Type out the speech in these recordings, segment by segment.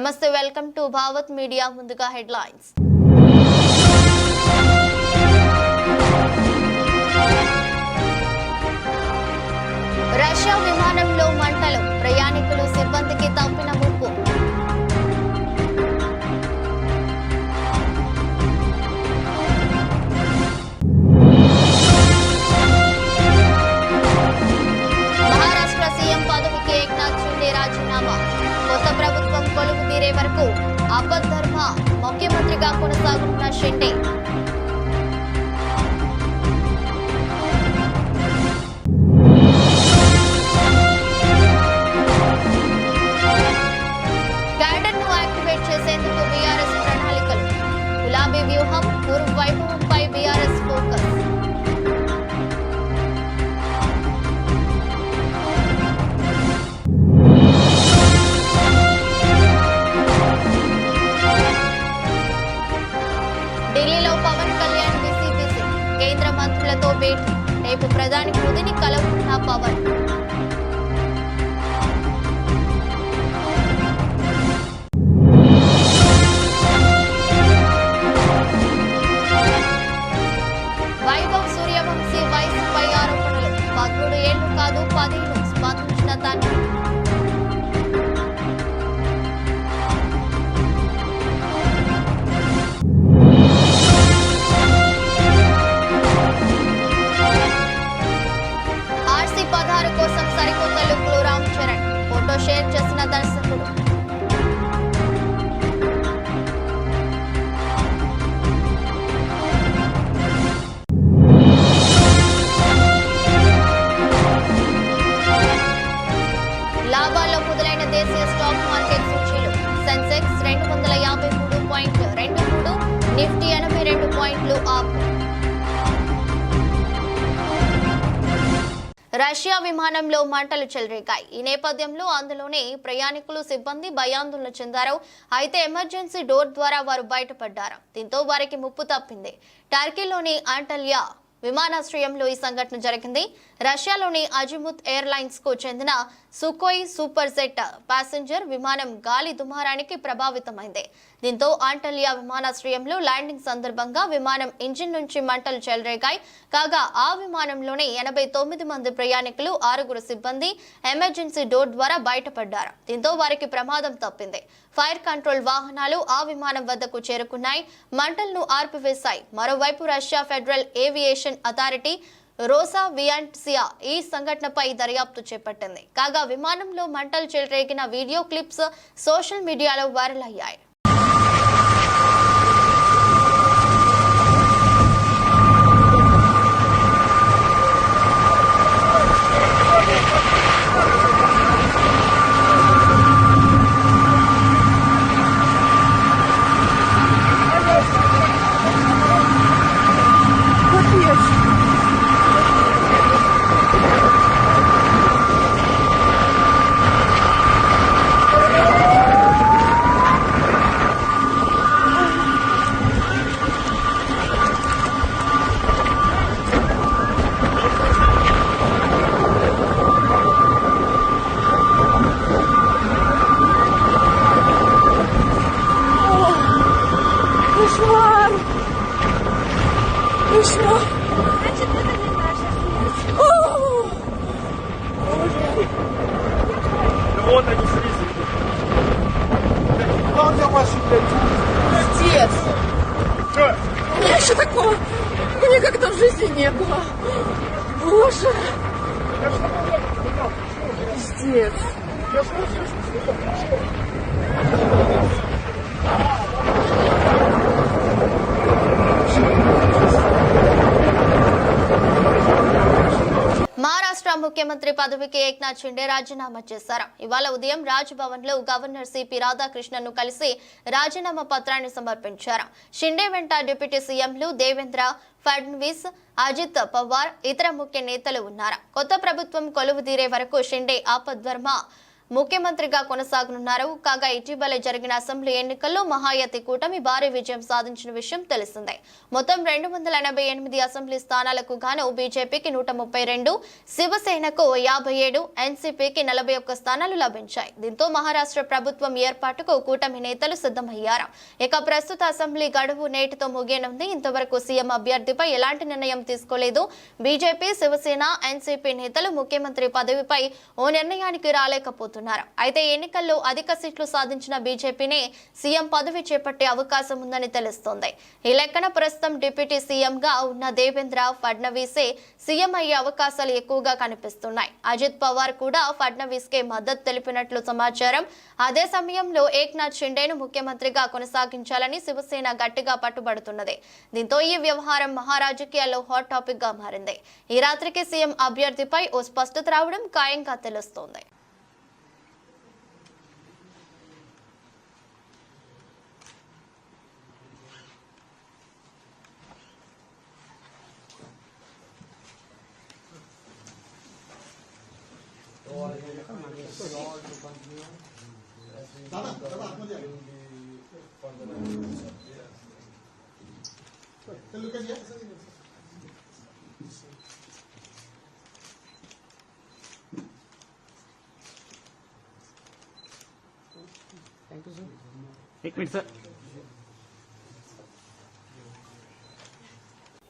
నమస్తే, welcome to Bhavat media. ముందుగా headlines. Russia విమానంలో మంటలు, ప్రయాణికులు సిబ్బందికి తప్పిన ముప్పు. మహారాష్ట్ర సీఎం పదవికి ఏక్నాథ్ షిండే రాజీనామా. కొత్త ప్రభుత్వం కొలువు తీరే వరకు అబద్ధర్మ ముఖ్యమంత్రిగా కొనసాగుతున్న షిండే. క్యాడర్ను యాక్టివేట్ చేసేందుకు బీఆర్ఎస్ ప్రణాళికలు. గులాబీ వ్యూహం, పూర్వ వైభవంపై బీఆర్ఎస్ ఫోకస్. ఢిల్లీలో పవన్ కళ్యాణ్ బిజీ. కేంద్ర మంత్రులతో భేటీ. రేపు ప్రధాని మోదీని కలవనున్న పవన్. వైభవ్ సూర్యవంశీ వయసుపై ఆరోపణలు. 13 ఏళ్లు కాదు 10 ఏళ్లు స్పందించిన తండ్రి. ఆర్సీ 16 కోసం సరికొత్త లుక్లో రామ్ చరణ్. ఫోటో షేర్ చేసిన దర్శకుడు. లాభాల్లో మొదలైన దేశీయ స్టాక్ మార్కెట్ సూచీలు. సెన్సెక్స్ 253.23, నిఫ్టీ 82 పాయింట్లు అప్. రష్యా విమానంలో మంటలు చెలరేగాయి. ఈ నేపథ్యంలో అందులోనే ప్రయాణికులు సిబ్బంది భయాందోళన చెందారు. అయితే ఎమర్జెన్సీ డోర్ ద్వారా వారు బయటపడ్డారు. దీంతో వారికి ముప్పు తప్పింది. టర్కీలోని అంటల్యా విమానాశ్రయంలో ఈ సంఘటన జరిగింది. రష్యాలోని అజిముత్ ఎయిర్లైన్స్ కు చెందిన సుకోయ్ సూపర్ జెట్ ప్యాసింజర్ విమానం గాలి దుమారానికి ప్రభావితమైంది. దీంతో అంటల్యా విమానాశ్రయంలో ల్యాండింగ్ సందర్భంగా విమానం ఇంజిన్ నుంచి మంటలు చెలరేగాయి. కాగా ఆ విమానంలోనే 89 మంది ప్రయాణికులు, 6 సిబ్బంది ఎమర్జెన్సీ డోర్ ద్వారా బయటపడ్డారు. దీంతో వారికి ప్రమాదం తప్పింది. ఫైర్ కంట్రోల్ వాహనాలు ఆ విమానం వద్దకు చేరుకున్నాయి, మంటలను ఆర్పివేశాయి. మరోవైపు రష్యా ఫెడరల్ ఏవియేషన్ అథారిటీ రోసావియంట్సియా ఈ సంఘటనపై దర్యాప్తు చేపట్టింది. కాగా విమానంలో మంటలు చెలరేగిన వీడియో క్లిప్స్ సోషల్ మీడియాలో వైరల్ అయ్యాయి. Вот они слизы. Как я ваши, блядь? Отец! Что? У меня еще такого никогда в жизни не было. Боже! Пиздец. మహారాష్ట్ర ముఖ్యమంత్రి పదవికి ఏక్నాథ్ షిండే రాజీనామా చేశారు. ఇవాళ ఉదయం రాజ్ భవన్ లో గవర్నర్ సిపి రాధాకృష్ణన్ ను కలిసి రాజీనామా పత్రాన్ని సమర్పించారు. షిండే వెంట డిప్యూటీ సీఎంలు దేవేంద్ర ఫడ్నవీస్, అజిత్ పవార్, ఇతర ముఖ్య నేతలు ఉన్నారు. కొత్త ప్రభుత్వం కొలువు తీరే వరకు షిండే ఆపద్ధర్మ ముఖ్యమంత్రిగా కొనసాగనున్నారు. కాగా ఇటీవల జరిగిన అసెంబ్లీ ఎన్నికల్లో మహాయతి కూటమి భారీ విజయం సాధించిన విషయం తెలిసిందే. మొత్తం 288 అసెంబ్లీ స్థానాలకు గాను బీజేపీకి 132, శివసేనకు 57, ఎన్సీపీకి 41 స్థానాలు లభించాయి. దీంతో మహారాష్ట్ర ప్రభుత్వం ఏర్పాటుకు కూటమి నేతలు సిద్ధమయ్యారు. ఇక ప్రస్తుత అసెంబ్లీ గడువు నేటితో ముగియనుంది. ఇంతవరకు సీఎం అభ్యర్థిపై ఎలాంటి నిర్ణయం తీసుకోలేదు. బీజేపీ, శివసేన, ఎన్సీపీ నేతలు ముఖ్యమంత్రి పదవిపై ఓ నిర్ణయానికి రాలేకపోతున్నారు. అయితే ఎన్నికల్లో అధిక సీట్లు సాధించిన బీజేపీనే సీఎం పదవి చేపట్టే అవకాశం ఉందని తెలుస్తోంది. ఈ లెక్కన ప్రస్తుతం డిప్యూటీ సీఎంగా ఉన్న దేవేంద్ర ఫడ్నవీసే సీఎం అయ్యే అవకాశాలు ఎక్కువగా కనిపిస్తున్నాయి. అజిత్ పవార్ కూడా ఫడ్నవీస్ కే మద్దతు తెలిపినట్లు సమాచారం. అదే సమయంలో ఏక్నాథ్ షిండేను ముఖ్యమంత్రిగా కొనసాగించాలని శివసేన గట్టిగా పట్టుబడుతున్నది. దీంతో ఈ వ్యవహారం మహారాజకీయాల్లో హాట్ టాపిక్ గా మారింది. ఈ రాత్రికి సీఎం అభ్యర్థిపై ఓ స్పష్టత రావడం ఖాయంగా తెలుస్తోంది. एक मिनट सर.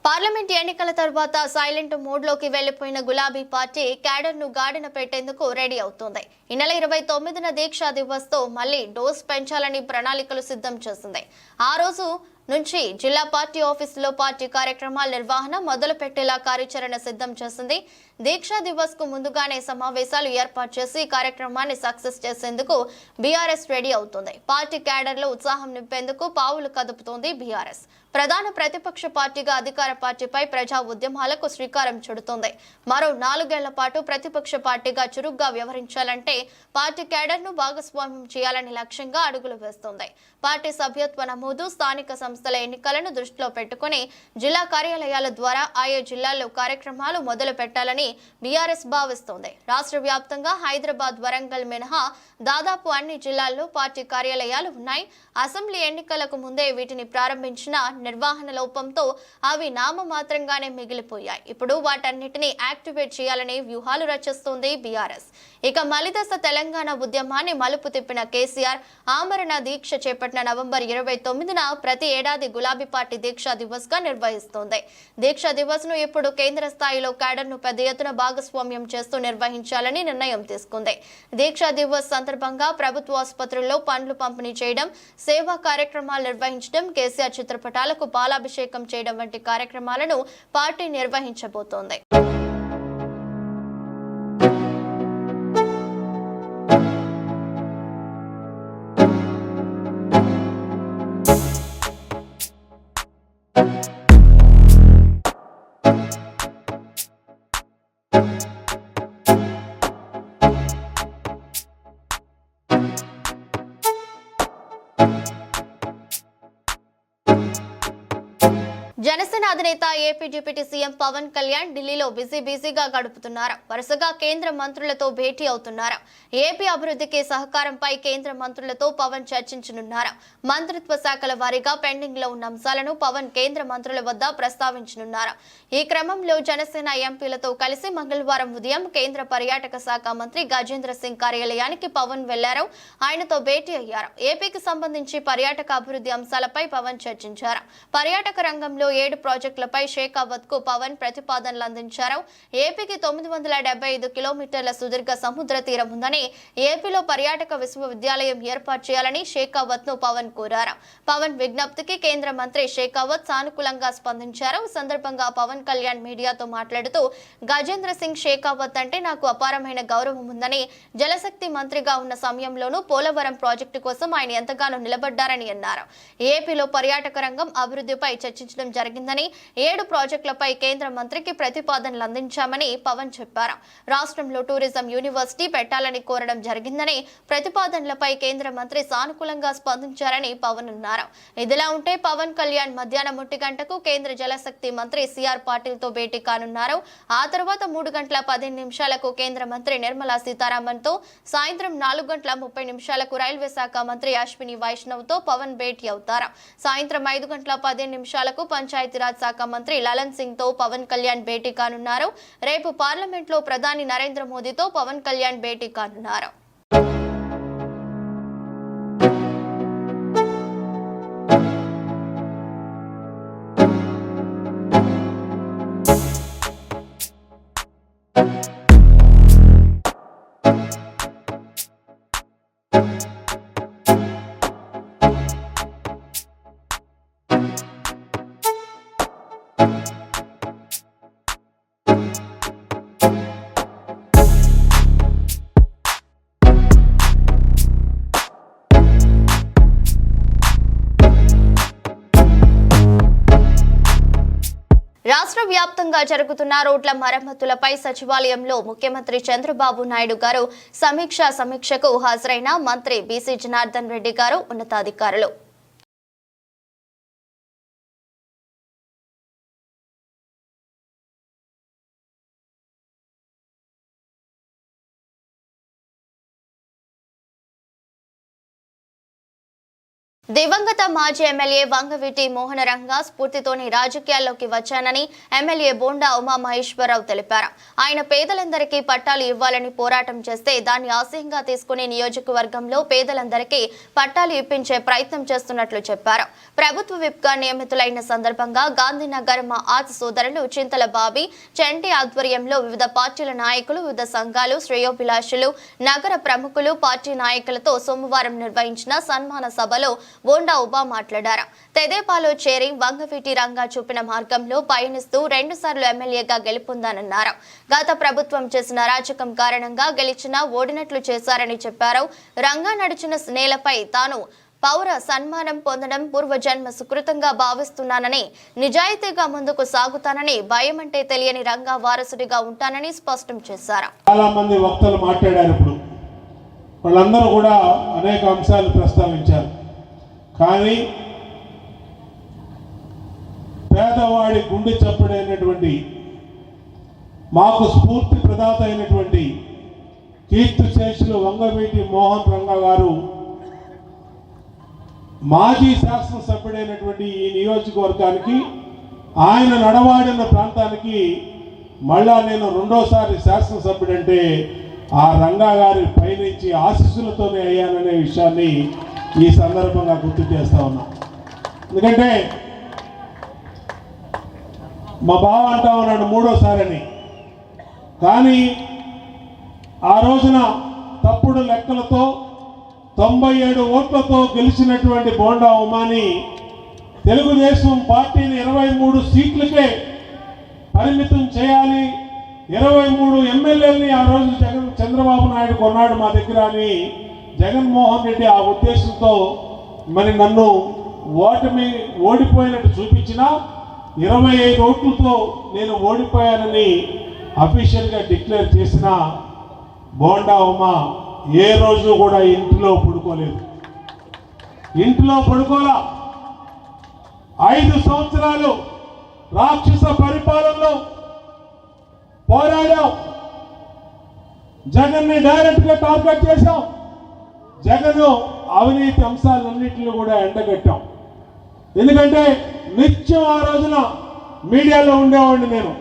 పార్లమెంట్ ఎన్నికల తర్వాత సైలెంట్ మోడ్ లోకి వెళ్లిపోయిన గులాబీ పార్టీ క్యాడర్ ను గాడిన పెట్టేందుకు రెడీ అవుతోంది. ఈ నెల 29న దీక్షా దివస్ తో మళ్లీ డోస్ పెంచాలని ప్రణాళికలు సిద్ధం చేసింది. ఆ రోజు నుంచి జిల్లా పార్టీ ఆఫీసులో పార్టీ కార్యక్రమాల నిర్వహణ మొదలు పెట్టేలా కార్యాచరణ సిద్ధం చేసింది. దీక్షా దివస్ కు ముందుగానే సమావేశాలు ఏర్పాటు చేసి కార్యక్రమాన్ని సక్సెస్ చేసేందుకు బీఆర్ఎస్ రెడీ అవుతుంది. పార్టీ క్యాడర్ లో ఉత్సాహం నింపేందుకు పావులు కదుపుతోంది బీఆర్ఎస్. ప్రధాన ప్రతిపక్ష పార్టీగా అధికార పార్టీపై ప్రజా ఉద్యమాలకు శ్రీకారం చుడుతోంది. మరో 4 ఏళ్ల పాటు ప్రతిపక్ష పార్టీగా చురుగ్గా వ్యవహరించాలంటే పార్టీ క్యాడర్ ను భాగస్వామ్యం చేయాలని లక్ష్యంగా అడుగులు వేస్తోంది. పార్టీ సభ్యత్వ నమోదు, స్థానిక సంస్థల ఎన్నికలను దృష్టిలో పెట్టుకుని జిల్లా కార్యాలయాల ద్వారా ఆయా జిల్లాల్లో కార్యక్రమాలు మొదలు పెట్టాలని బీఆర్ఎస్ భావిస్తోంది. రాష్ట్ర వ్యాప్తంగా హైదరాబాద్, వరంగల్ మినహా దాదాపు అన్ని జిల్లాల్లో పార్టీ కార్యాలయాలు ఉన్నాయి. అసెంబ్లీ ఎన్నికలకు ముందే వీటిని ప్రారంభించిన నిర్వహణ లోపంతో అవి నామమాత్రంగానే మిగిలిపోయాయి. ఇప్పుడు వాటన్నిటిని యాక్టివేట్ చేయాలని వ్యూహాలు రచిస్తోంది బీఆర్ఎస్. ఇక మలిదశ తెలంగాణ ఉద్యమాన్ని మలుపు తిప్పిన కేసీఆర్ ఆమరణ దీక్ష చేపట్టిన నవంబర్ 29న ప్రతి ఏడాది గులాబీ పార్టీ దీక్షా దివస్ గా నిర్వహిస్తోంది. దీక్షా దివస్ ను ఇప్పుడు కేంద్ర స్థాయిలో క్యాడర్ ను పెద్ద ఎత్తున భాగస్వామ్యం చేస్తూ నిర్వహించాలని నిర్ణయం తీసుకుంది. దీక్షా దివస్ సందర్భంగా ప్రభుత్వ ఆసుపత్రుల్లో పండ్లు పంపిణీ చేయడం, సేవా కార్యక్రమాలు నిర్వహించడం, కేసీఆర్ చిత్రపటాలకు పాలాభిషేకం చేయడం వంటి కార్యక్రమాలను పార్టీ నిర్వహించబోతోంది. జనసేన అధినేత AP deputy CM Pawan Kalyan ఢిల్లీలో బిజీగా గడుపుతున్నారు. వరుసగా కేంద్ర మంత్రులతో భేటీ అవుతున్నారు. ఏపీ అభివృద్ధికి సహకారంపై కేంద్ర మంత్రులతో పవన్ చర్చించనున్నారు. మంత్రిత్వ శాఖల వారీగా పెండింగ్ లో ఉన్న అంశాలను పవన్ కేంద్ర మంత్రుల వద్ద ప్రస్తావించనున్నారు. ఈ క్రమంలో జనసేన ఎంపీలతో కలిసి మంగళవారం ఉదయం కేంద్ర పర్యాటక శాఖ మంత్రి గజేంద్ర సింగ్ కార్యాలయానికి పవన్ వెళ్లారు. ఆయనతో భేటీ అయ్యారు. ఏపీకి సంబంధించి పర్యాటక అభివృద్ధి అంశాలపై పవన్ చర్చించారు. పర్యాటక రంగంలో 7 ప్రాజెక్టులపై షేకావత్ కు పవన్ ప్రతిపాదనలు అందించారు. ఏపీకి 975 కిలోమీటర్ల సుదీర్ఘ సముద్ర తీరం ఉందని, ఏపీలో పర్యాటక విశ్వవిద్యాలయం ఏర్పాటు చేయాలని షేకావత్ ను పవన్ కోరారు. పవన్ విజ్ఞప్తికి కేంద్ర మంత్రి షేకావత్ సానుకూలంగా స్పందించారు. సందర్భంగా పవన్ కళ్యాణ్ మీడియాతో మాట్లాడుతూ, గజేంద్ర సింగ్ షేకావత్ అంటే నాకు అపారమైన గౌరవం ఉందని, జలశక్తి మంత్రిగా ఉన్న సమయంలోనూ పోలవరం ప్రాజెక్టు కోసం ఆయన ఎంతగానో నిలబడ్డారని అన్నారు. ఏపీలో పర్యాటక రంగం అభివృద్ధిపై చర్చించడం జరిగింది. జరిగిందని 7 ప్రాజెక్టులపై కేంద్ర మంత్రికి ప్రతిపాదనలు అందించామని పవన్ చెప్పారు. రాష్ట్రంలో టూరిజం యూనివర్సిటీ పెట్టాలని కోరడం జరిగిందని, ప్రతిపాదనలపై కేంద్ర మంత్రి సానుకూలంగా స్పందించారని పవన్ అన్నారు. ఇదిలా ఉంటే పవన్ కళ్యాణ్ మధ్యాహ్నం 1 గంటకు కేంద్ర జలశక్తి మంత్రి సిఆర్ పాటిల్ తో భేటీ కానున్నారు. ఆ తర్వాత 3 గంటల 15 నిమిషాలకు కేంద్ర మంత్రి నిర్మలా సీతారామన్ తో, సాయంత్రం 4 గంటల 30 నిమిషాలకు రైల్వే శాఖ మంత్రి అశ్విని వైష్ణవ్ తో పవన్ భేటీ అవుతారు. సాయంత్రం 5 గంటల 15 నిమిషాలకు పంచాయతీరాజ్ శాఖ మంత్రి లలన్ సింగ్ తో పవన్ కళ్యాణ్ భేటీ కానున్నారు. రేపు పార్లమెంట్ లో ప్రధాని నరేంద్ర మోదీతో పవన్ కళ్యాణ్ భేటీ కానున్నారు. రాష్ట్ర వ్యాప్తంగా జరుగుతున్న రోడ్ల మరమ్మతులపై సచివాలయంలో ముఖ్యమంత్రి చంద్రబాబు నాయుడు గారు సమీక్షకు హాజరైన మంత్రి బీసీ జనార్దన్ రెడ్డి గారు, ఉన్నతాధికారులు. దివంగత మాజీ ఎమ్మెల్యే వంగవీటి మోహనరంగ స్ఫూర్తితోని రాజకీయాల్లోకి వచ్చానని ఎమ్మెల్యే బోండా ఉమామహేశ్వరరావు తెలిపారు. ఆయన పేదలందరికీ పట్టాలు ఇవ్వాలని పోరాటం చేస్తే దాన్ని ఆశయంగా తీసుకుని నియోజకవర్గంలో పేదలందరికీ పట్టాలు ఇప్పించే ప్రయత్నం చేస్తున్నట్లు చెప్పారు. ప్రభుత్వ విప్గా నియమితులైన సందర్భంగా గాంధీనగర్ మా ఆర్ట్స్ సోదరులు చింతల బాబీ, చంటి ఆధ్వర్యంలో వివిధ పార్టీల నాయకులు, వివిధ సంఘాలు, శ్రేయోభిలాషులు, నగర ప్రముఖులు, పార్టీ నాయకులతో సోమవారం నిర్వహించిన సన్మాన సభలో బోండా ఉబా మాట్లాడారు. తెదేపాలో చేరి వంగవీటి రంగా చూపిన మార్గంలో పయనిస్తూ 2 సార్లు ఎమ్మెల్యేగా గెలుపొందానన్నారు. గత ప్రభుత్వం చేసిన అరాచకం కారణంగా గెలిచినా ఓడినట్లు చేశారని చెప్పారు. రంగా నడిచిన నేలపై తాను పౌర సన్మానం పొందడం పూర్వజన్మ సుకృతంగా భావిస్తున్నానని, నిజాయితీగా ముందుకు సాగుతానని, భయం అంటే తెలియని రంగా వారసుడిగా ఉంటానని స్పష్టం చేశారు. చాలా మంది వక్తలు మాట్లాడారు. ఇప్పుడు వాళ్ళందరూ కూడా అనేక అంశాలు ప్రస్తావించారు. కానీ పేదవాడి గుండె చప్పుడైనటువంటి, మాకు స్ఫూర్తి ప్రదాత అయినటువంటి కీర్తిశేషులు వంగవీటి మోహన్ రంగా గారు మాజీ శాసనసభ్యుడైనటువంటి ఈ నియోజకవర్గానికి, ఆయన నడవాడిన ప్రాంతానికి మళ్ళా నేను 2వసారి శాసనసభ్యుడంటే ఆ రంగా గారి పైనుంచి ఆశీస్సులతోనే అయ్యాననే విషయాన్ని ఈ సందర్భంగా గుర్తు చేస్తా ఉన్నా. ఎందుకంటే మా బావ అంటా ఉన్నాడు 3వసారని, కానీ ఆ రోజున తప్పుడు లెక్కలతో 97 ఓట్లతో గెలిచినటువంటి బోండా ఉమాని తెలుగుదేశం పార్టీని 23 సీట్లకే పరిమితం చేయాలి, 23 ఎమ్మెల్యేలని ఆ రోజు చంద్రబాబు నాయుడు కొన్నాడు మా దగ్గర అని జగన్మోహన్ రెడ్డి ఆ ఉద్దేశంతో మరి నన్ను ఓడిపోయినట్టు చూపించినా 25 ఓట్లతో నేను ఓడిపోయానని అఫీషియల్గా డిక్లేర్ చేసిన బోండా ఉమా ఏ రోజు కూడా ఇంట్లో పడుకోలేదు. ఇంట్లో పడుకోలా. 5 సంవత్సరాలు రాక్షస పరిపాలనలో పోరాడాం. జగన్ని డైరెక్ట్గా టార్గెట్ చేశాం. జగన్ అవినీతి అంశాలన్నింటినీ కూడా ఎండగట్టాం. ఎందుకంటే నిత్యం ఆ రోజున మీడియాలో ఉండేవాడిని నేను.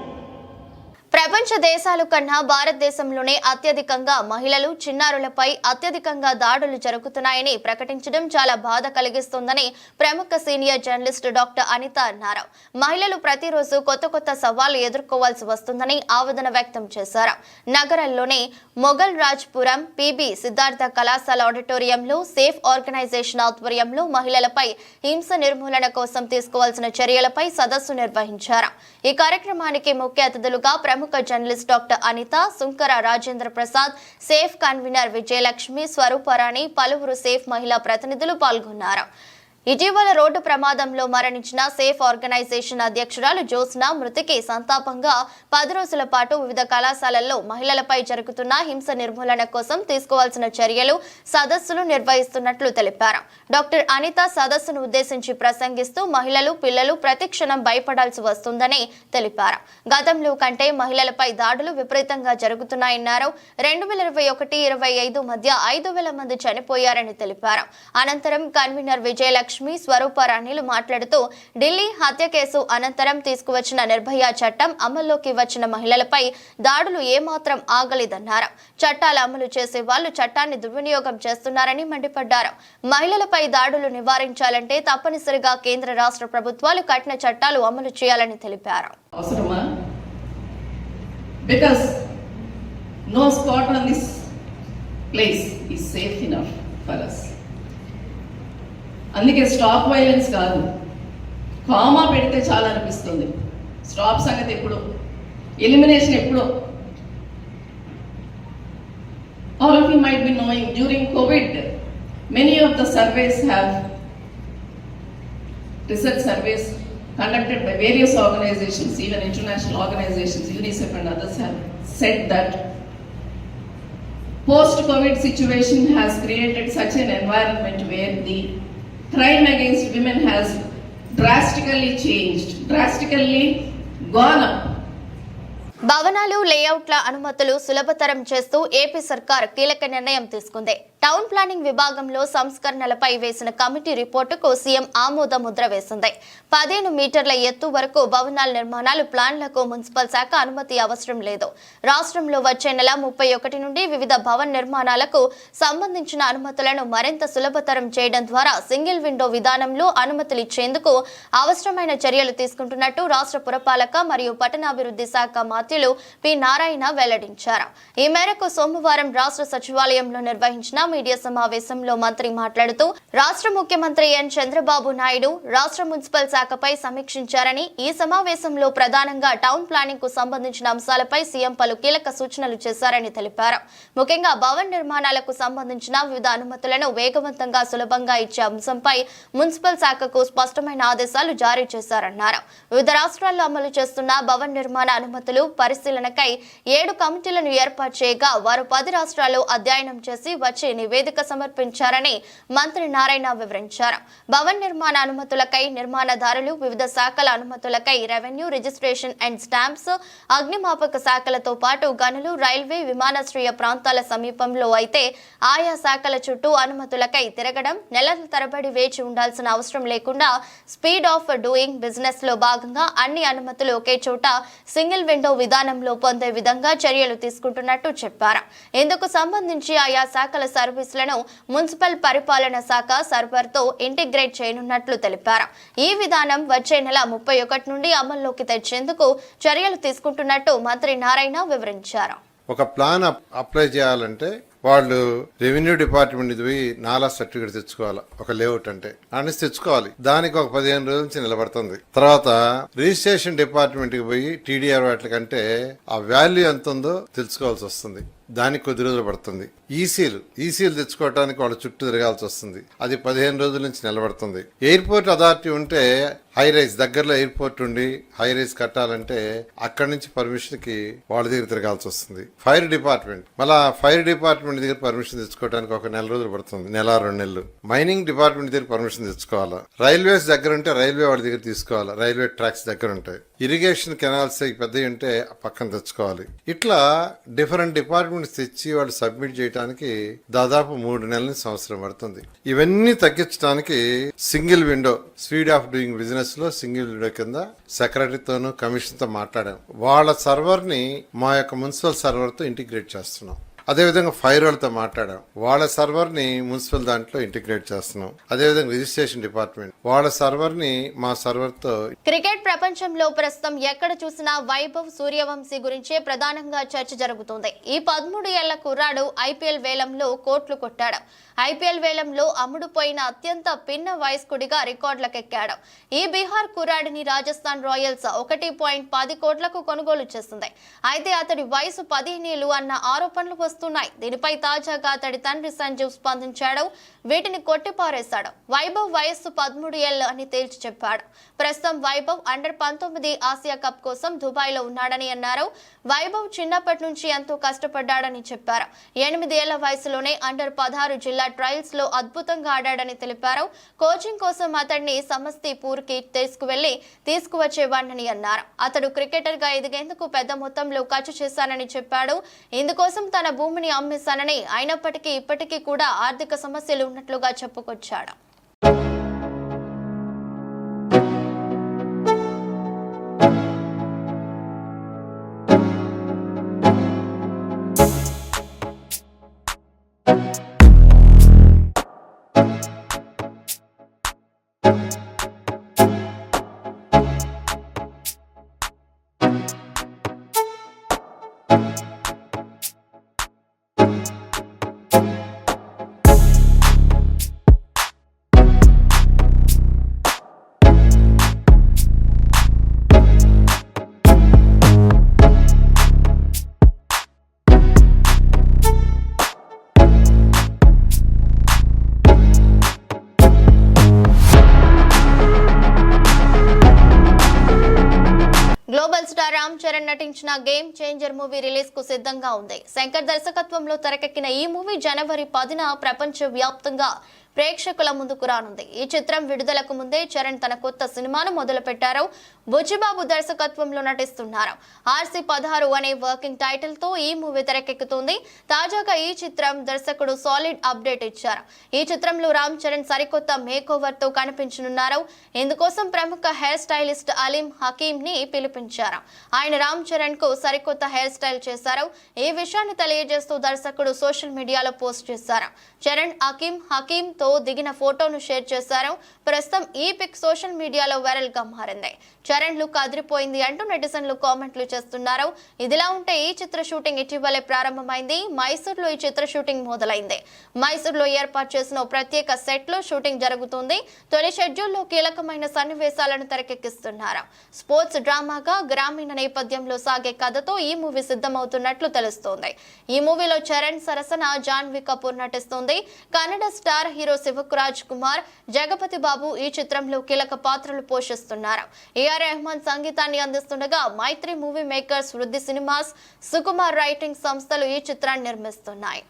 ప్రపంచ దేశాల కన్నా భారతదేశంలోనే అత్యధికంగా మహిళలు, చిన్నారులపై అత్యధికంగా దాడులు జరుగుతున్నాయని ప్రకటించడం చాలా బాధ కలిగిస్తుందని ప్రముఖ సీనియర్ జర్నలిస్ట్ డాక్టర్ అనిత అన్నారు. మహిళలు ప్రతిరోజు కొత్త సవాళ్లు ఎదుర్కోవాల్సి వస్తుందని ఆవేదన వ్యక్తం చేశారు. నగరంలోని మొఘల్ రాజ్పురం పిబి సిద్ధార్థ కళాశాల ఆడిటోరియంలో సేఫ్ ఆర్గనైజేషన్ ఆధ్వర్యంలో మహిళలపై హింస నిర్మూలన కోసం తీసుకోవాల్సిన చర్యలపై సదస్సు నిర్వహించారు. ఈ కార్యక్రమానికి ముఖ్య అతిథులుగా ప్రముఖ journalist doctor Anitha, Sunkara Rajendra Prasad, safe convener Vijayalakshmi, Swaruparani, పలువురు సేఫ్ మహిళా ప్రతినిధులు పాల్గొన్నారు. ఇటీవల రోడ్డు ప్రమాదంలో మరణించిన సేఫ్ ఆర్గనైజేషన్ అధ్యక్షురాలు జ్యోత్స్న మృతికి సంతాపంగా 10 రోజుల పాటు వివిధ కళాశాలల్లో మహిళలపై జరుగుతున్న హింస నిర్మూలన కోసం తీసుకోవాల్సిన చర్యలు సదస్సులు నిర్వహిస్తున్నట్లు తెలిపారు. డాక్టర్ అనిత సదస్సును ఉద్దేశించి ప్రసంగిస్తూ మహిళలు పిల్లలు ప్రతిక్షణం భయపడాల్సి వస్తుందని తెలిపారు. గతంలో కంటే మహిళలపై దాడులు విపరీతంగా జరుగుతున్నాయన్నారు. 2021-25 మధ్య 5,000 మంది చనిపోయారని తెలిపారు. అనంతరం కన్వీనర్ విజయలక్ష్మి స్వరూపరాణిలు మాట్లాడుతూ ఢిల్లీ హత్య కేసు అనంతరం తీసుకువచ్చిన నిర్భయ చట్టం అమల్లోకి వచ్చిన మహిళలపై దాడులు ఏమాత్రం ఆగలేదన్నారు. చట్టాలు అమలు చేసే వాళ్ళు చట్టాన్ని దుర్వినియోగం చేస్తున్నారని మండిపడ్డారు. మహిళలపై దాడులు నివారించాలంటే తప్పనిసరిగా కేంద్ర రాష్ట్ర ప్రభుత్వాలు కఠిన చట్టాలు అమలు చేయాలని తెలిపారు. Because no spot on this place is safe enough for us. అందుకే స్టాప్ వైలెన్స్ కాదు, కామా పెడితే చాలా అనిపిస్తుంది. స్టాప్ సంగతి ఎప్పుడు, ఎలిమినేషన్ ఎప్పుడు. All of you might be knowing during COVID, many of the surveys have, research surveys conducted by various organizations, even international organizations, UNICEF and others have said that post-COVID situation has created such an environment where the crime against women has drastically changed, drastically gone up. భవనాలు లేఅవుట్ల అనుమతులు సులభతరం చేస్తూ AP సర్కార్ కీలక నిర్ణయం తీసుకుంది. Town planning విభాగంలో సంస్కరణలపై వేసిన కమిటీ రిపోర్టుకు సీఎం ఆమోద ముద్ర వేసింది. 15 మీటర్ల ఎత్తు వరకు భవనాల నిర్మాణాలు ప్లాన్లకు మున్సిపల్ శాఖ అనుమతి అవసరం లేదు. రాష్ట్రంలో వచ్చే నెల 31 నుండి వివిధ భవన నిర్మాణాలకు సంబంధించిన అనుమతులను మరింత సులభతరం చేయడం ద్వారా సింగిల్ విండో విధానంలో అనుమతులు ఇచ్చేందుకు అవసరమైన చర్యలు తీసుకుంటున్నట్టు రాష్ట్ర పురపాలక మరియు పట్టణాభివృద్ధి శాఖ మంత్రులు పి నారాయణ వెల్లడించారు. ఈ మేరకు సోమవారం రాష్ట్ర సచివాలయంలో నిర్వహించిన మీడియా సమావేశంలో మంత్రి మాట్లాడుతూ రాష్ట్ర ముఖ్యమంత్రి ఎన్ చంద్రబాబు నాయుడు రాష్ట్ర మున్సిపల్ శాఖపై సమీక్షించారని, ఈ సమావేశంలో ప్రధానంగా టౌన్ ప్లానింగ్ కు సంబంధించిన అంశాలపై సీఎం పలు కీలక సూచనలు చేశారని తెలిపారు. ముఖ్యంగా భవన నిర్మాణాలకు సంబంధించిన వివిధ అనుమతులను వేగవంతంగా సులభంగా ఇచ్చే అంశంపై మున్సిపల్ శాఖకు స్పష్టమైన ఆదేశాలు జారీ చేశారన్నారు. వివిధ రాష్ట్రాల్లో అమలు చేస్తున్న భవన నిర్మాణ అనుమతులు పరిశీలనకై 7 కమిటీలను ఏర్పాటు చేయగా వారు 10 రాష్ట్రాల్లో అధ్యయనం చేసి వచ్చి నివేదిక సమర్పించారని మంత్రి నారాయణ వివరించారు. భవన నిర్మాణ అనుమతులకై నిర్మాణదారులు, వివిధ శాఖల అనుమతులకై రెవెన్యూ, రిజిస్ట్రేషన్ అండ్ స్టాంప్స్, అగ్నిమాపక శాఖలతో పాటు గనులు, రైల్వే, విమానాశ్రయ ప్రాంతాల సమీపంలో అయితే ఆయా శాఖల చుట్టూ అనుమతులకై తిరగడం, నెలల తరబడి వేచి ఉండాల్సిన అవసరం లేకుండా స్పీడ్ ఆఫ్ డూయింగ్ బిజినెస్ లో భాగంగా అన్ని అనుమతులు ఒకే చోట సింగిల్ విండో విధానంలో పొందే విధంగా చర్యలు తీసుకుంటున్నట్టు చెప్పారు. ఇందుకు సంబంధించి ఆయా శాఖల సర్వీసులను మున్సిపల్ పరిపాలన శాఖ సర్వర్తో ఇంటిగ్రేట్ చేయనున్నట్లు తెలిపారు. ఈ విధానం వచ్చే నెల 31 నుండి అమల్లోకి తెచ్చేందుకు చర్యలు తీసుకుంటున్నట్టు మంత్రి నారాయణ వివరించారు. ఒక ప్లాన్ అప్లై చేయాలంటే వాళ్ళు రెవెన్యూ డిపార్ట్మెంట్ పోయి నాలా సర్టిఫికేట్ తెచ్చుకోవాలి. ఒక లేఅవుట్ అంటే అనేసి తెచ్చుకోవాలి. దానికి ఒక 15 రోజుల నుంచి నిలబడుతుంది. తర్వాత రిజిస్ట్రేషన్ డిపార్ట్మెంట్ కి పోయి టీడీఆర్ వాటికంటే ఆ వాల్యూ ఎంత ఉందో తెలుసుకోవాల్సి వస్తుంది. దానికి కొద్ది రోజులు పడుతుంది. ఈసీలు తెచ్చుకోవడానికి వాళ్ళ చుట్టూ తిరగాల్సి వస్తుంది. అది 15 రోజుల నుంచి నిలబడుతుంది. ఎయిర్పోర్ట్ అథారిటీ ఉంటే హై రైజ్ దగ్గరలో ఎయిర్పోర్ట్ ఉండి హై రైజ్ కట్టాలంటే అక్కడి నుంచి పర్మిషన్ కి వాళ్ళ దగ్గర తిరగాల్సి వస్తుంది. ఫైర్ డిపార్ట్మెంట్ దగ్గర పర్మిషన్ తెచ్చుకోవడానికి ఒక నెల రోజులు పడుతుంది, నెల 2 నెలలు. మైనింగ్ డిపార్ట్మెంట్ దగ్గర పర్మిషన్ తెచ్చుకోవాలా. రైల్వేస్ దగ్గర ఉంటే రైల్వే వాళ్ళ దగ్గర తీసుకోవాలా, రైల్వే ట్రాక్స్ దగ్గర ఉంటాయి. ఇరిగేషన్ కెనాల్స్ పెద్దవి ఉంటే పక్కన తెచ్చుకోవాలి. ఇట్లా డిఫరెంట్ డిపార్ట్మెంట్స్ తెచ్చి వాళ్ళు సబ్మిట్ చేయడానికి దాదాపు 3 నెలల నుంచి సంవత్సరం పడుతుంది. ఇవన్నీ తగ్గించడానికి single window speed of doing business లో సింగిల్ విండో కింద సెక్రటరీతోనూ కమిషన్ తో మాట్లాడాం. వాళ్ళ సర్వర్ ని మా యొక్క మున్సిపల్ సర్వర్ తో ఇంటిగ్రేట్ చేస్తున్నాం. అదేవిధంగా ఫైర్ వాళ్ళతో మాట్లాడాం. వాళ్ళ సర్వర్ ని మున్సిపల్ దాంట్లో ఇంటిగ్రేట్ చేస్తున్నాం. అదేవిధంగా రిజిస్ట్రేషన్ డిపార్ట్మెంట్ వాళ్ళ సర్వర్ ని మా సర్వర్ తో. క్రికెట్ ప్రపంచంలో ప్రస్తుతం ఎక్కడ చూసినా వైభవ్ సూర్యవంశీ గురించే ప్రధానంగా చర్చ జరుగుతుంది. ఈ 13 ఏళ్ల కుర్రాడు ఐపీఎల్ వేలంలో కోట్లు కొట్టాడు. ఐపీఎల్ వేలంలో అమ్ముడుపోయిన అత్యంత పిన్న వయస్కుడిగా రికార్డులకెక్కాడు. ఈ బీహార్ కుర్రాడిని రాజస్థాన్ రాయల్స్ 1.10 కోట్లకు కొనుగోలు చేసింది. అయితే అతడి వయసు 15 ఏళ్లు అన్న ఆరోపణలు వస్తున్నాయి. దీనిపై తాజాగా అతడి తండ్రి సంజీవ్ స్పందించాడు. వీటిని కొట్టిపారేశాడు. వైభవ్ వయస్సు 13 ఏళ్లు అని తేల్చి చెప్పాడు. ప్రస్తుతం వైభవ్ అండర్-19 ఆసియా కప్ కోసం దుబాయ్ లో ఉన్నాడని అన్నారు. వైభవ్ చిన్నప్పటి నుంచి ఎంతో కష్టపడ్డాడని చెప్పారు. 8 ఏళ్ల వయసులోనే అండర్-16 జిల్లా ట్రయల్స్ లో అద్భుతంగా ఆడాడని తెలిపారు. కోచింగ్ కోసం అతడిని సమస్తీపూర్ కి తీసుకువచ్చేవాడని అన్నారు. అతడు క్రికెటర్ గా ఎదిగేందుకు పెద్ద మొత్తంలో ఖర్చు చేశానని చెప్పాడు. ఇందుకోసం తన భూమిని అమ్మేశానని, అయినప్పటికీ ఇప్పటికీ కూడా ఆర్థిక సమస్యలు ఉన్నట్లుగా చెప్పుకొచ్చాడు. గ్లోబల్ స్టార్ రామ్ చరణ్ నటించిన గేమ్ చేంజర్ మూవీ రిలీజ్ కు సిద్ధంగా ఉంది. శంకర్ దర్శకత్వంలో తెరకెక్కిన ఈ మూవీ జనవరి 10న ప్రపంచ వ్యాప్తంగా ప్రేక్షకుల ముందుకు రానుంది. ఈ చిత్రం విడుదలకు ముందే చరణ్ తన కొత్త సినిమాను మొదలుపెట్టారు. బుచ్చిబాబు దర్శకత్వంలో నటిస్తున్నారు. RC16 అనే వర్కింగ్ టైటిల్ తో ఈ మూవీ తెరకెక్కుతుంది. తాజాగా ఈ చిత్రం దర్శకుడు సాలిడ్ అప్డేట్ ఇచ్చారు. ఈ చిత్రంలో రామ్ చరణ్ సరికొత్త మేక్ ఓవర్ తో కనిపించనున్నారు. ఇందుకోసం ప్రముఖ హెయిర్ స్టైలిస్ట్ అలీం హకీం ని పిలిపించారు. ఆయన రామ్ చరణ్ కు సరికొత్త హెయిర్ స్టైల్ చేశారు. ఈ విషయాన్ని తెలియజేస్తూ దర్శకుడు సోషల్ మీడియాలో పోస్ట్ చేశారు. చరణ్ హకీం తో దిగిన ఫోటోను షేర్ చేశారు. ప్రస్తుతం ఈ పిక్ సోషల్ మీడియాలో వైరల్ గా మారింది. చరణ్ లుక్ అదిరిపోయింది అంటూ నెటిజన్లు కామెంట్లు చేస్తున్నారు. ఇదిలా ఉంటే ఈ చిత్ర షూటింగ్ ఇటీవలే ప్రారంభమైంది. మైసూర్లో ఈ చిత్ర షూటింగ్ మొదలైంది. మైసూర్లో ఏర్పాటు చేసిన ప్రత్యేక సెట్ లో షూటింగ్ జరుగుతుంది. తొలి షెడ్యూల్లో కీలకమైన సన్నివేశాలను తెరకెక్కిస్తున్నారు. స్పోర్ట్స్ డ్రామాగా గ్రామీణ నేపథ్యంలో సాగే కథతో ఈ మూవీ సిద్ధమవుతున్నట్లు తెలుస్తోంది. ఈ మూవీలో చరణ్ సరసన జాన్వీ కపూర్ నటిస్తుంది. కన్నడ స్టార్ హీరో శివరాజ్ కుమార్, జగపతి బాబు ఈ చిత్రంలో కీలక పాత్రలు పోషిస్తున్నారు. ఏఆర్ రెహమాన్ సంగీతాన్ని అందిస్తుండగా మైత్రి మూవీ మేకర్స్, వృద్ధి సినిమాస్, సుకుమార్ రైటింగ్ సంస్థలు ఈ చిత్రాన్ని నిర్మిస్తున్నాయి.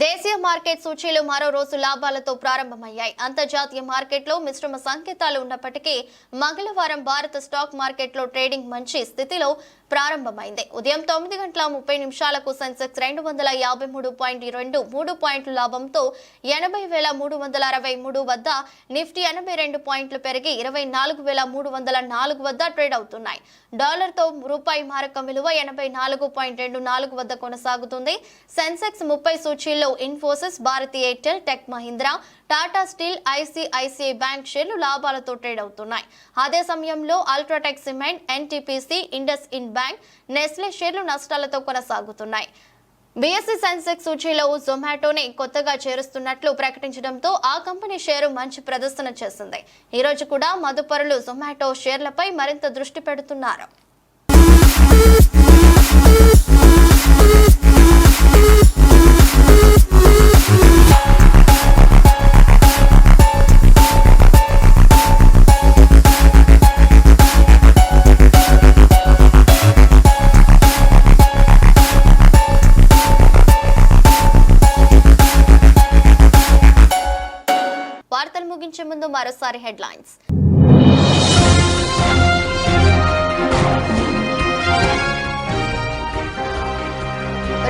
దేశీయ మార్కెట్ సూచీలు మరో రోజు లాభాలతో ప్రారంభమయ్యాయి. అంతర్జాతీయ మార్కెట్లో మిశ్రమ సంకేతాలు ఉన్నప్పటికీ మంగళవారం భారత స్టాక్ మార్కెట్లో ట్రేడింగ్ మంచి స్థితిలో ప్రారంభమైంది. ఉదయం 9:30 సెన్సెక్స్ 253.23 పాయింట్ల లాభంతో 80,363 వద్ద, నిఫ్టీ 82 పాయింట్లు పెరిగి 24,304 వద్ద ట్రేడ్ అవుతున్నాయి. డాలర్తో రూపాయి మారకం విలువ 84.24 వద్ద కొనసాగుతుంది. సెన్సెక్స్ 30 సూచీల్లో ఇన్ఫోసిస్, భారతీ ఎయిర్టెల్, టెక్ మహీంద్రా, టాటా స్టీల్, ఐసిఐసిఐ బ్యాంక్ షేర్లు లాభాలతో ట్రేడ్ అవుతున్నాయి. అదే సమయంలో అల్ట్రాటెక్ సిమెంట్, ఎన్టీపీసీ, ఇండస్ ఇండ్ బ్యాంక్, నెస్లే షేర్లు నష్టాలతో కొనసాగుతున్నాయి. బీఎస్సీ సెన్సెక్స్ సూచీలో జొమాటోని కొత్తగా చేరుస్తున్నట్లు ప్రకటించడంతో ఆ కంపెనీ షేరు మంచి ప్రదర్శన చేసింది. ఈ రోజు కూడా మదుపరులు జొమాటో షేర్లపై మరింత దృష్టి పెడుతున్నారు. వార్తలు ముగించే ముందు మరోసారి హెడ్లైన్స్.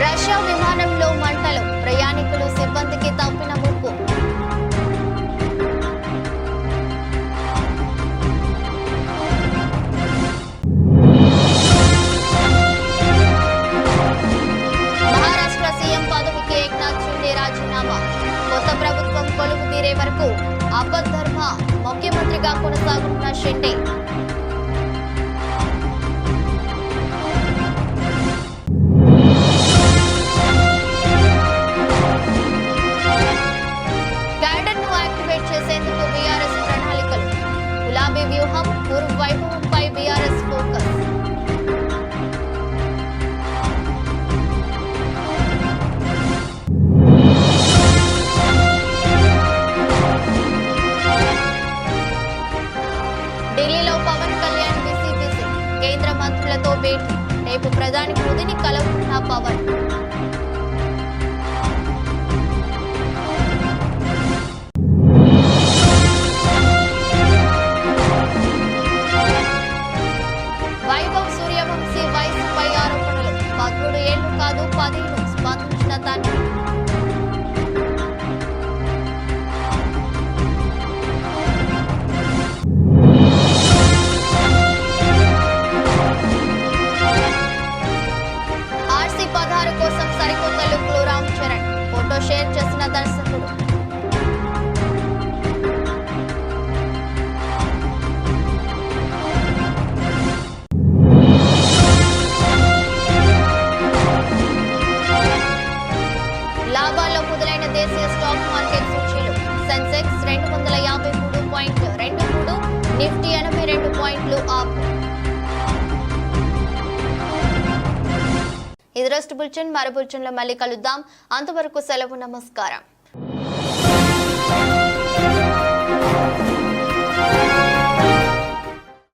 రష్యా విమానంలో మంటలు, ప్రయాణికులు, సిబ్బందికి తప్పిన ముప్పు. మహారాష్ట్ర సీఎం పదవికి ఏక్నాథ్ షిండే రాజీనామా. కొత్త ప్రభుత్వం కొలువు తీరే వరకు అబద్ధర్మ ముఖ్యమంత్రిగా కొనసాగుతున్న షిండే. క్యాడర్ను యాక్టివేట్ చేసేందుకు బీఆర్ఎస్ ప్రణాళికలు. గులాబీ వ్యూహం, పూర్వ వైభవంపై బీఆర్ఎస్ ఫోకస్. ఢిల్లీలో పవన్ కళ్యాణ్ బిజీ. కేంద్ర మంత్రులతో భేటీ. రేపు ప్రధాని మోదీని కలవనున్న పవన్. వైభవ్ సూర్యవంశీ వయసుపై ఆరోపణలు. 13 ఏళ్లు కాదు 15 స్పందించిన తండ్రి. ఆర్సీ 16 కోసం సరికొత్త లుక్లో రామ్ చరణ్. ఫోటో షేర్ చేసిన దర్శకుడు. లాభాల్లో మొదలైన దేశీయ స్టాక్ మార్కెట్ సూచీలు. సెన్సెక్స్ 253.23, నిఫ్టీ 82 పాయింట్లు అప్. ఇది రోజు బులెటిన్. మరో బులెటిన్లో మళ్ళీ కలుద్దాం. అంతవరకు సెలవు. నమస్కారం.